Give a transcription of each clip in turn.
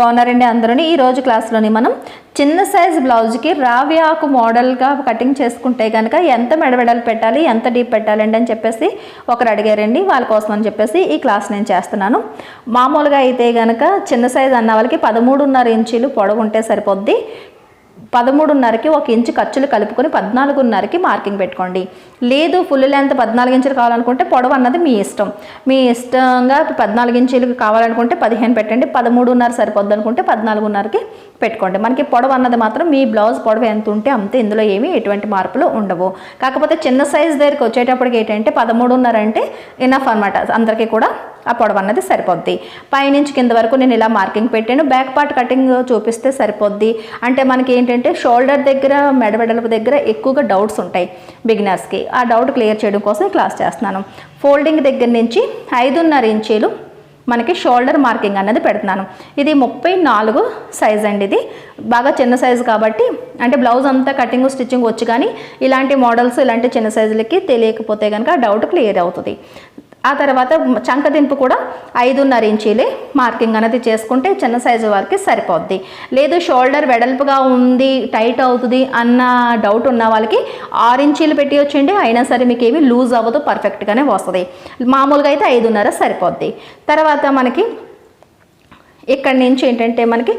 బాగున్నారండి అందరూని ఈ రోజు క్లాస్లోని మనం చిన్న సైజ్ బ్లౌజ్కి రావి ఆకు మోడల్గా కటింగ్ చేసుకుంటే కనుక ఎంత మెడవెడలు పెట్టాలి ఎంత డీప్ పెట్టాలండి అని చెప్పేసి ఒకరు అడిగారండి. వాళ్ళ కోసం అని చెప్పేసి ఈ క్లాస్ నేను చేస్తున్నాను. మామూలుగా అయితే కనుక చిన్న సైజ్ అన్న వాళ్ళకి 13.5 ఇంచీలు పొడవు ఉంటే సరిపోద్ది. 13.5కి 1 ఇంచు ఖర్చులు కలుపుకొని 14.5కి మార్కింగ్ పెట్టుకోండి. లేదు ఫుల్ లెంత్ 14 ఇంచులు కావాలనుకుంటే పొడవు అన్నది మీ ఇష్టం. మీ ఇష్టంగా 14 ఇంచులు కావాలనుకుంటే 15 పెట్టండి. 13.5 సరిపోద్ది అనుకుంటే 14.5కి పెట్టుకోండి. మనకి పొడవు అన్నది మాత్రం మీ బ్లౌజ్ పొడవు ఎంత ఉంటే అంతే, ఇందులో ఏమీ ఎటువంటి మార్పులు ఉండవు. కాకపోతే చిన్న సైజ్ దగ్గరికి వచ్చేటప్పటికి ఏంటంటే 13.5 అంటే ఇనఫ్ అనమాట, అందరికీ కూడా ఆ పొడవు అన్నది సరిపోద్ది. పైనుంచి కింద వరకు నేను ఇలా మార్కింగ్ పెట్టాను. బ్యాక్ పార్ట్ కటింగ్ చూపిస్తే సరిపోద్ది. అంటే మనకి ఏంటంటే షోల్డర్ దగ్గర మెడవెడల్పు దగ్గర ఎక్కువగా డౌట్స్ ఉంటాయి బిగినర్స్కి. ఆ డౌట్ క్లియర్ చేయడం కోసం ఈ క్లాస్ చేస్తున్నాను. ఫోల్డింగ్ దగ్గర నుంచి 5.5 ఇంచీలు మనకి షోల్డర్ మార్కింగ్ అన్నది పెడుతున్నాను. ఇది 34 సైజ్ అండి. ఇది బాగా చిన్న సైజు కాబట్టి, అంటే బ్లౌజ్ అంతా కటింగ్ స్టిచ్చింగ్ వచ్చు కానీ ఇలాంటి మోడల్స్ ఇలాంటి చిన్న సైజులకి తెలియకపోతే కనుక డౌట్ క్లియర్ అవుతుంది. ఆ తర్వాత చంకదింపు కూడా 5.5 ఇంచీలే మార్కింగ్ అనేది చేసుకుంటే చిన్న సైజు వారికి సరిపోద్ది. లేదు షోల్డర్ వెడల్పుగా ఉంది టైట్ అవుతుంది అన్న డౌట్ ఉన్న వాళ్ళకి 6 ఇంచీలు పెట్టి వచ్చండి, అయినా సరే మీకు ఏమి లూజ్ అవ్వదు, పర్ఫెక్ట్గానే వస్తుంది. మామూలుగా అయితే 5.5 సరిపోద్ది. తర్వాత మనకి ఇక్కడి నుంచి ఏంటంటే మనకి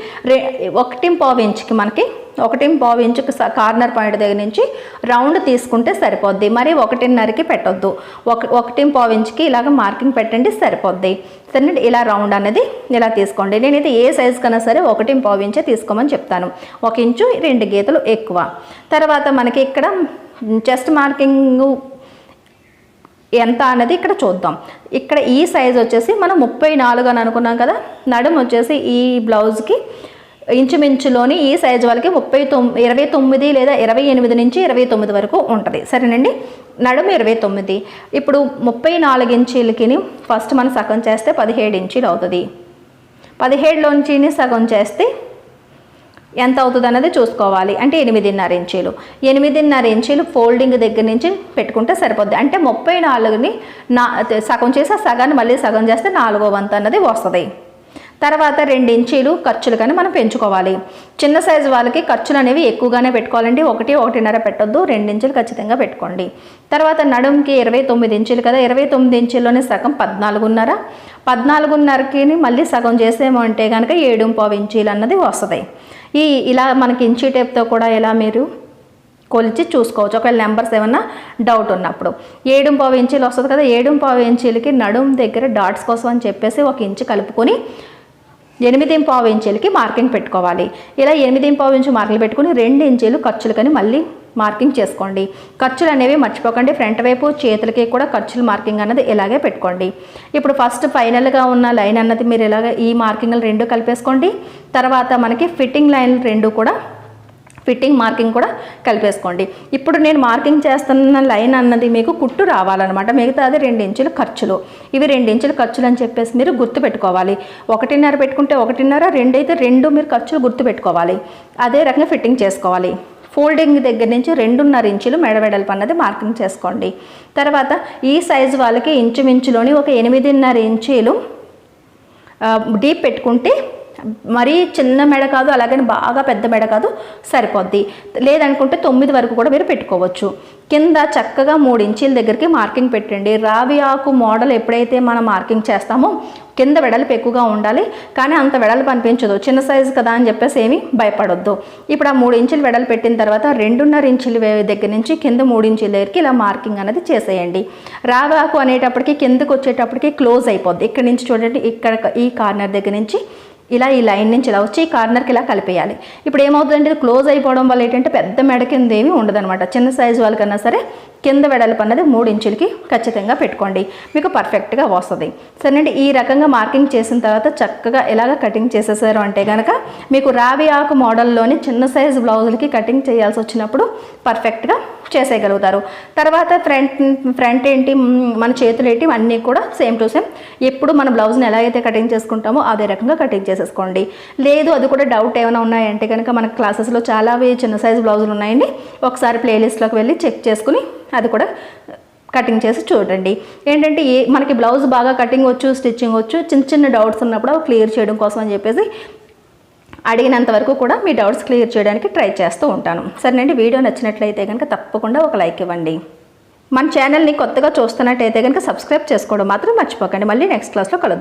1.5 ఇంచుకి మనకి 1.5 ఇంచుకి కార్నర్ పాయింట్ దగ్గర నుంచి రౌండ్ తీసుకుంటే సరిపోద్ది. మరి 1.5కి పెట్టొద్దు. 1.5 ఇంచుకి ఇలాగ మార్కింగ్ పెట్టండి సరిపోద్ది. సరే ఇలా రౌండ్ అనేది ఇలా తీసుకోండి. నేనైతే ఏ సైజు కన్నా సరే 1.5 ఇంచే తీసుకోమని చెప్తాను. 1 ఇంచు 2 గీతలు ఎక్కువ. తర్వాత మనకి ఇక్కడ చెస్ట్ మార్కింగ్ ఎంత అన్నది ఇక్కడ చూద్దాం. ఇక్కడ ఈ సైజ్ వచ్చేసి మనం 34 అని అనుకున్నాం కదా. నడుము వచ్చేసి ఈ బ్లౌజ్కి ఇంచుమించులోని ఈ సైజు వాళ్ళకి 29 లేదా 28 నుంచి 29 వరకు ఉంటుంది. సరేనండి, నడుము 29. ఇప్పుడు 34 ఇంచీలకి ఫస్ట్ మనం సగం చేస్తే 17 ఇంచీలు అవుతుంది. 17లోంచి సగం చేస్తే ఎంత అవుతుంది అన్నది చూసుకోవాలి. అంటే 8.5 ఇంచీలు. 8.5 ఇంచీలు ఫోల్డింగ్ దగ్గర నుంచి పెట్టుకుంటే సరిపోద్ది. అంటే 34ని సగం చేసి సగాన్ని మళ్ళీ సగం చేస్తే 4వ వంతు అన్నది వస్తుంది. తర్వాత 2 ఇంచీలు ఖర్చులు కానీ మనం పెంచుకోవాలి. చిన్న సైజు వాళ్ళకి ఖర్చులు అనేవి ఎక్కువగానే పెట్టుకోవాలండి. 1.5 పెట్టొద్దు, 2 ఇంచులు ఖచ్చితంగా పెట్టుకోండి. తర్వాత నడుముకి 29 ఇంచులు కదా, 29 ఇంచుల్లోనే సగం 14.5. 14.5కి మళ్ళీ సగం చేసేమో అంటే కనుక 7.5 ఇంచీలు అన్నది వస్తుంది. ఇలా మనకి ఇంచీ టేప్తో కూడా ఇలా మీరు కొలిచి చూసుకోవచ్చు ఒకవేళ నెంబర్స్ ఏమన్నా డౌట్ ఉన్నప్పుడు. 7.5 ఇంచీలు వస్తుంది కదా, 7.5 ఇంచీలకి నడుము దగ్గర డాట్స్ కోసం అని చెప్పేసి 1 ఇంచు కలుపుకొని 8.5 ఇంచీలకి మార్కింగ్ పెట్టుకోవాలి. ఇలా 8.5 ఇంచు మార్కులు పెట్టుకుని 2 ఇంచీలు ఖర్చులు కానీ మళ్ళీ మార్కింగ్ చేసుకోండి. ఖర్చులు అనేవి మర్చిపోకండి. ఫ్రంట్ వైపు చేతులకి కూడా ఖర్చులు మార్కింగ్ అన్నది ఇలాగే పెట్టుకోండి. ఇప్పుడు ఫస్ట్ ఫైనల్గా ఉన్న లైన్ అన్నది మీరు ఇలాగ ఈ మార్కింగ్లు 2 కలిపేసుకోండి. తర్వాత మనకి ఫిట్టింగ్ లైన్లు 2 కూడా ఫిట్టింగ్ మార్కింగ్ కూడా కలిపేసుకోండి. ఇప్పుడు నేను మార్కింగ్ చేస్తున్న లైన్ అన్నది మీకు కుట్టు రావాలన్నమాట. మిగతా అది 2 ఇంచుల ఖర్చులు. ఇవి 2 ఇంచుల ఖర్చులు అని చెప్పేసి మీరు గుర్తుపెట్టుకోవాలి. 1.5 పెట్టుకుంటే 1.5, 2 అయితే 2 మీరు ఖర్చులు గుర్తుపెట్టుకోవాలి. అదే రకంగా ఫిట్టింగ్ చేసుకోవాలి. ఫోల్డింగ్ దగ్గర నుంచి 2.5 ఇంచులు మెడవెడల్పు అన్నది మార్కింగ్ చేసుకోండి. తర్వాత ఈ సైజు వాళ్ళకి ఇంచుమించులోని ఒక 8.5 ఇంచీలు డీప్ పెట్టుకుంటే మరీ చిన్న మెడ కాదు, అలాగని బాగా పెద్ద మెడ కాదు, సరిపోద్ది. లేదనుకుంటే 9 వరకు కూడా మీరు పెట్టుకోవచ్చు. కింద చక్కగా 3 ఇంచీల దగ్గరికి మార్కింగ్ పెట్టండి. రావి ఆకు మోడల్ ఎప్పుడైతే మనం మార్కింగ్ చేస్తామో కింద వెడల్పు ఎక్కువగా ఉండాలి, కానీ అంత వెడల్పు అనిపించదు. చిన్న సైజు కదా అని చెప్పేసి ఏమీ భయపడొద్దు. ఇప్పుడు ఆ 3 ఇంచులు వెడల్పు పెట్టిన తర్వాత 2.5 ఇంచుల దగ్గర నుంచి కింద 3 ఇంచుల దగ్గరికి ఇలా మార్కింగ్ అనేది చేసేయండి. రావి ఆకు అనేటప్పటికి కిందకు వచ్చేటప్పటికి క్లోజ్ అయిపోద్ది. ఇక్కడ నుంచి చూడండి, ఇక్కడ ఈ కార్నర్ దగ్గర నుంచి ఇలా ఈ లైన్ నుంచి ఇలా వచ్చి ఈ కార్నర్కి ఇలా కలిపేయాలి. ఇప్పుడు ఏమవుతుందంటే ఇది క్లోజ్ అయిపోవడం వల్ల ఏంటంటే పెద్ద మెడ కింద ఏమీ ఉండదనమాట. చిన్న సైజు వాళ్ళకన్నా సరే కింద వెడల్పు అన్నది 3 ఇంచులకి ఖచ్చితంగా పెట్టుకోండి, మీకు పర్ఫెక్ట్గా వస్తుంది. సరేనండి, ఈ రకంగా మార్కింగ్ చేసిన తర్వాత చక్కగా ఇలాగ కటింగ్ చేసేసారు అంటే కనుక మీకు రావి ఆకు మోడల్లోని చిన్న సైజు బ్లౌజులకి కటింగ్ చేయాల్సి వచ్చినప్పుడు పర్ఫెక్ట్గా చేసేయగలుగుతారు. తర్వాత ఫ్రంట్ ఏంటి, మన చేతులు ఏంటి, అన్నీ కూడా సేమ్ టు సేమ్ ఎప్పుడు మన బ్లౌజ్ని ఎలా అయితే కటింగ్ చేసుకుంటామో అదే రకంగా కటింగ్ చేసేసుకోండి. లేదు అది కూడా డౌట్ ఏమైనా ఉన్నాయంటే కనుక మన క్లాసెస్లో చాలా చిన్న సైజు బ్లౌజులు ఉన్నాయండి. ఒకసారి ప్లేలిస్ట్లోకి వెళ్ళి చెక్ చేసుకుని అది కూడా కటింగ్ చేసి చూడండి. ఏంటంటే మనకి బ్లౌజ్ బాగా కటింగ్ వచ్చు, స్టిచ్చింగ్ వచ్చు, చిన్న చిన్న డౌట్స్ ఉన్నప్పుడు క్లియర్ చేయడం కోసం అని చెప్పేసి అడిగినంత వరకు కూడా మీ డౌట్స్ క్లియర్ చేయడానికి ట్రై చేస్తూ ఉంటాను. సరేనండి, వీడియో నచ్చినట్లయితే కనుక తప్పకుండా ఒక లైక్ ఇవ్వండి. మన ఛానల్ని కొత్తగా చూస్తున్నట్టయితే కనుక సబ్స్క్రైబ్ చేసుకోవడం మాత్రం మర్చిపోకండి. మళ్ళీ నెక్స్ట్ క్లాస్లో కలుద్దాం.